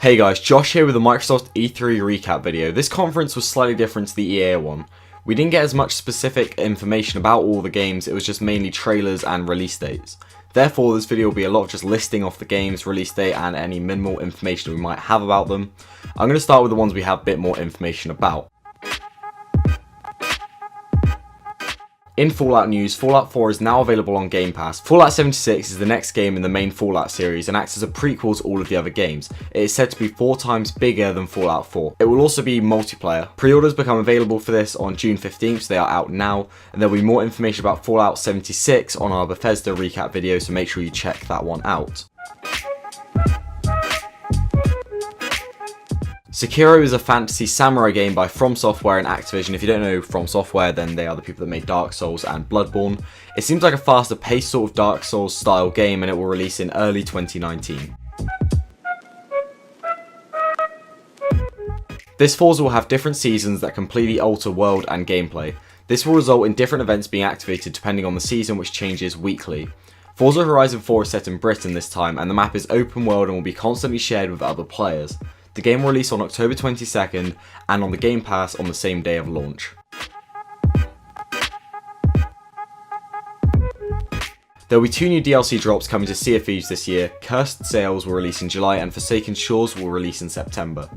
Hey guys, Josh here with the Microsoft E3 recap video. This conference was slightly different to the EA one. We didn't get as much specific information about all the games, it was just mainly trailers and release dates. Therefore, this video will be a lot of just listing off the games, release date, and any minimal information we might have about them. I'm going to start with the ones we have a bit more information about. In Fallout news, Fallout 4 is now available on Game Pass. Fallout 76 is the next game in the main Fallout series and acts as a prequel to all of the other games. It is said to be 4 times bigger than Fallout 4. It will also be multiplayer. Pre-orders become available for this on June 15th, so they are out now, and there will be more information about Fallout 76 on our Bethesda recap video, so make sure you check that one out. Sekiro is a fantasy samurai game by From Software and Activision. If you don't know From Software, then they are the people that made Dark Souls and Bloodborne. It seems like a faster paced sort of Dark Souls style game, and it will release in early 2019. This Forza will have different seasons that completely alter world and gameplay. This will result in different events being activated depending on the season, which changes weekly. Forza Horizon 4 is set in Britain this time, and the map is open world and will be constantly shared with other players. The game will release on October 22nd and on the Game Pass on the same day of launch. There will be 2 new DLC drops coming to Sea of Thieves this year. Cursed Sails will release in July and Forsaken Shores will release in September.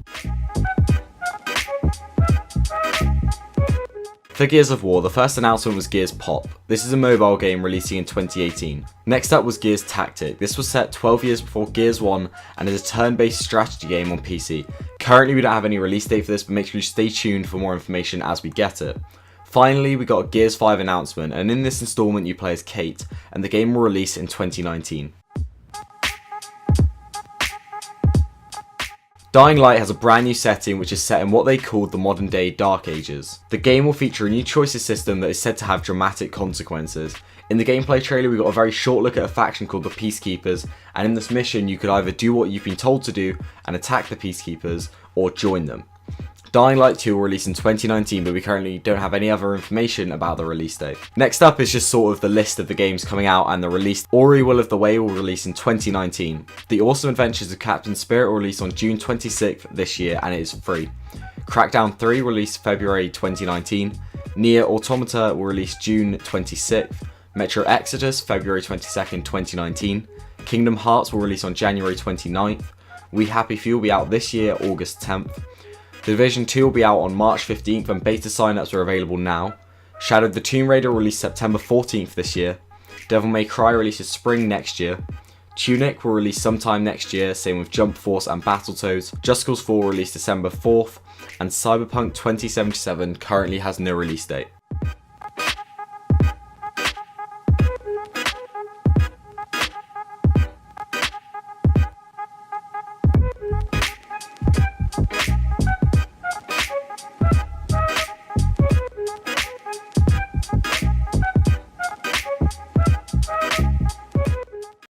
For Gears of War, the first announcement was Gears Pop. This is a mobile game releasing in 2018. Next up was Gears Tactic. This was set 12 years before Gears 1 and is a turn-based strategy game on PC. Currently we don't have any release date for this, but make sure you stay tuned for more information as we get it. Finally, we got a Gears 5 announcement, and in this installment you play as Kate, and the game will release in 2019. Dying Light has a brand new setting which is set in what they called the modern day Dark Ages. The game will feature a new choices system that is said to have dramatic consequences. In the gameplay trailer we got a very short look at a faction called the Peacekeepers, and in this mission you could either do what you've been told to do and attack the Peacekeepers, or join them. Dying Light 2 will release in 2019, but we currently don't have any other information about the release date. Next up is just sort of the list of the games coming out and the release. Ori Will of the Way will release in 2019. The Awesome Adventures of Captain Spirit will release on June 26th this year, and it is free. Crackdown 3 will release February 2019. Nier Automata will release June 26th. Metro Exodus February 22nd, 2019. Kingdom Hearts will release on January 29th. We Happy Few will be out this year, August 10th. The Division 2 will be out on March 15th and beta signups are available now. Shadow the Tomb Raider will release September 14th this year. Devil May Cry releases spring next year. Tunic will release sometime next year, same with Jump Force and Battletoads. Just Cause 4 will release December 4th, and Cyberpunk 2077 currently has no release date.